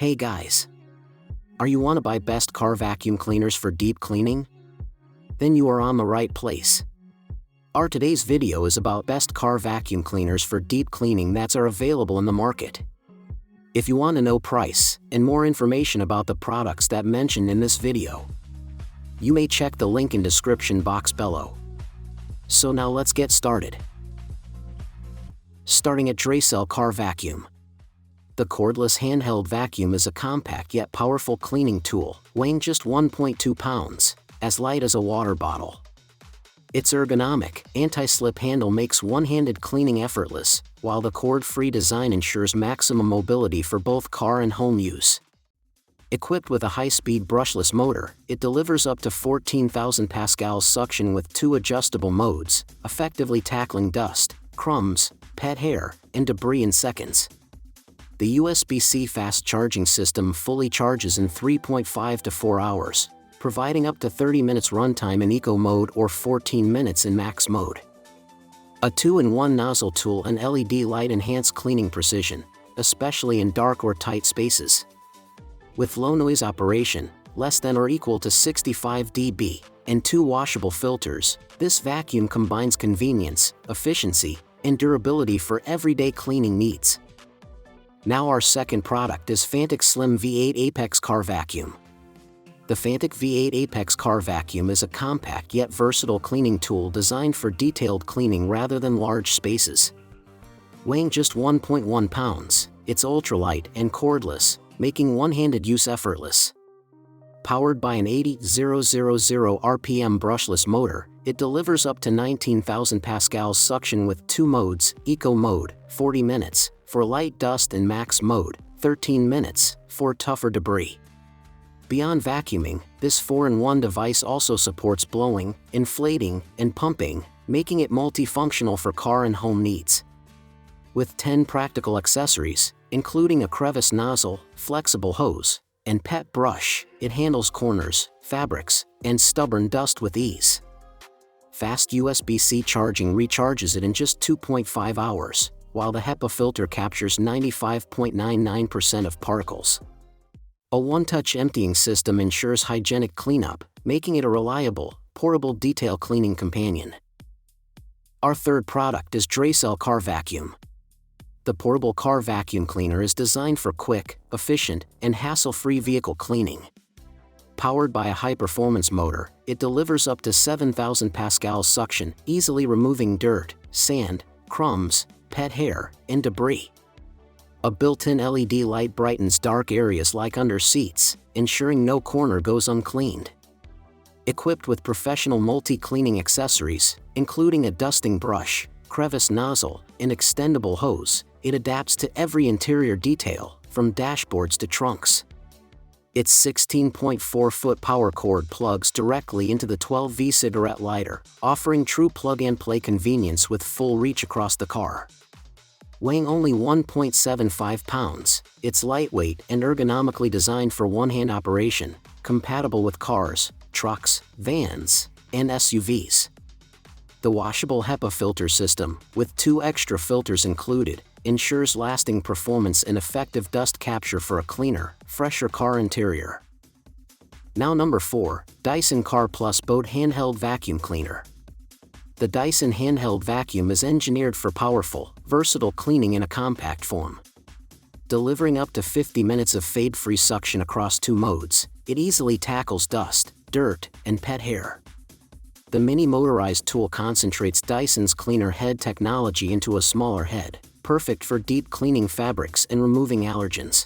Hey guys! Are you want to buy best car vacuum cleaners for deep cleaning? Then you are on the right place. Our today's video is about best car vacuum cleaners for deep cleaning that are available in the market. If you want to know price and more information about the products that mentioned in this video, you may check the link in description box below. So now let's get started. Starting at Drecell Car Vacuum. The cordless handheld vacuum is a compact yet powerful cleaning tool, weighing just 1.2 pounds, as light as a water bottle. Its ergonomic, anti-slip handle makes one-handed cleaning effortless, while the cord-free design ensures maximum mobility for both car and home use. Equipped with a high-speed brushless motor, it delivers up to 14,000 pascals suction with 2 adjustable modes, effectively tackling dust, crumbs, pet hair, and debris in seconds. The USB-C fast charging system fully charges in 3.5 to 4 hours, providing up to 30 minutes runtime in Eco mode or 14 minutes in Max mode. A 2-in-1 nozzle tool and LED light enhance cleaning precision, especially in dark or tight spaces. With low noise operation, less than or equal to 65 dB, and 2 washable filters, this vacuum combines convenience, efficiency, and durability for everyday cleaning needs. Now our second product is Fanttik Slim V8 Apex Car Vacuum. The Fanttik V8 Apex Car Vacuum is a compact yet versatile cleaning tool designed for detailed cleaning rather than large spaces. Weighing just 1.1 pounds, it's ultralight and cordless, making one-handed use effortless. Powered by an 80,000 RPM brushless motor, it delivers up to 19,000 pascals suction with 2 modes, Eco mode, 40 minutes, for light dust, and Max mode, 13 minutes, for tougher debris. Beyond vacuuming, this 4-in-1 device also supports blowing, inflating, and pumping, making it multifunctional for car and home needs. With 10 practical accessories, including a crevice nozzle, flexible hose, and pet brush, it handles corners, fabrics, and stubborn dust with ease. Fast USB-C charging recharges it in just 2.5 hours, while the HEPA filter captures 95.99% of particles. A one-touch emptying system ensures hygienic cleanup, making it a reliable, portable detail cleaning companion. Our third product is Drecell Car Vacuum. The portable car vacuum cleaner is designed for quick, efficient, and hassle-free vehicle cleaning. Powered by a high-performance motor, it delivers up to 7,000 pascals suction, easily removing dirt, sand, crumbs, pet hair, and debris. A built-in LED light brightens dark areas like under seats, ensuring no corner goes uncleaned. Equipped with professional multi-cleaning accessories, including a dusting brush, crevice nozzle, and extendable hose, it adapts to every interior detail, from dashboards to trunks. Its 16.4-foot power cord plugs directly into the 12V cigarette lighter, offering true plug-and-play convenience with full reach across the car. Weighing only 1.75 pounds, it's lightweight and ergonomically designed for one-hand operation, compatible with cars, trucks, vans, and SUVs. The washable HEPA filter system, with 2 extra filters included, ensures lasting performance and effective dust capture for a cleaner, fresher car interior. Now number 4, Dyson Car+Boat Handheld Vacuum Cleaner. The Dyson handheld vacuum is engineered for powerful, versatile cleaning in a compact form. Delivering up to 50 minutes of fade-free suction across 2 modes, it easily tackles dust, dirt, and pet hair. The mini motorized tool concentrates Dyson's cleaner head technology into a smaller head, perfect for deep cleaning fabrics and removing allergens.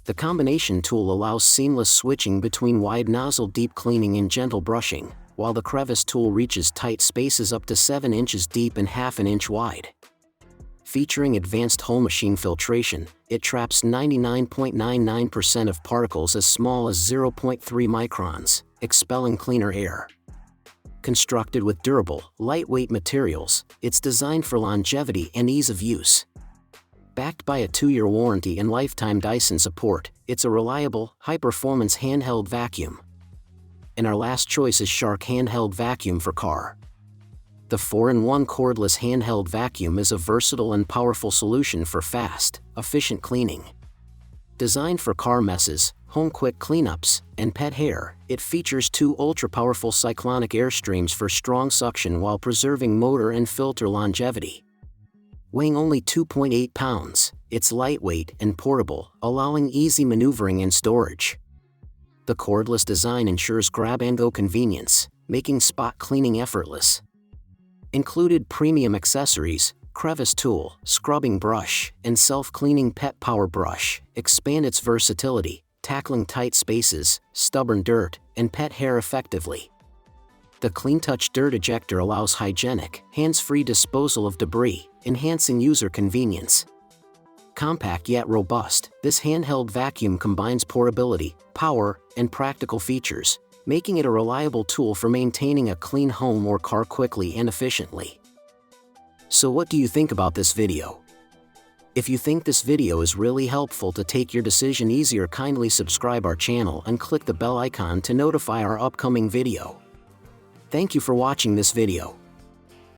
The combination tool allows seamless switching between wide nozzle deep cleaning and gentle brushing, while the crevice tool reaches tight spaces up to 7 inches deep and ½ an inch wide. Featuring advanced whole machine filtration, it traps 99.99% of particles as small as 0.3 microns, expelling cleaner air. Constructed with durable, lightweight materials, it's designed for longevity and ease of use. Backed by a 2-year warranty and lifetime Dyson support, it's a reliable, high-performance handheld vacuum. And our last choice is Shark Handheld Vacuum for car. The 4-in-1 cordless handheld vacuum is a versatile and powerful solution for fast, efficient cleaning. Designed for car messes, home quick cleanups, and pet hair, it features 2 ultra-powerful cyclonic air streams for strong suction while preserving motor and filter longevity. Weighing only 2.8 pounds, it's lightweight and portable, allowing easy maneuvering and storage. The cordless design ensures grab-and-go convenience, making spot cleaning effortless. Included premium accessories, crevice tool, scrubbing brush, and self-cleaning pet power brush expand its versatility, tackling tight spaces, stubborn dirt, and pet hair effectively. The CleanTouch dirt ejector allows hygienic, hands-free disposal of debris, enhancing user convenience. Compact yet robust, this handheld vacuum combines portability, power, and practical features, making it a reliable tool for maintaining a clean home or car quickly and efficiently. So what do you think about this video? If you think this video is really helpful to take your decision easier, kindly subscribe our channel and click the bell icon to notify our upcoming video. Thank you for watching this video.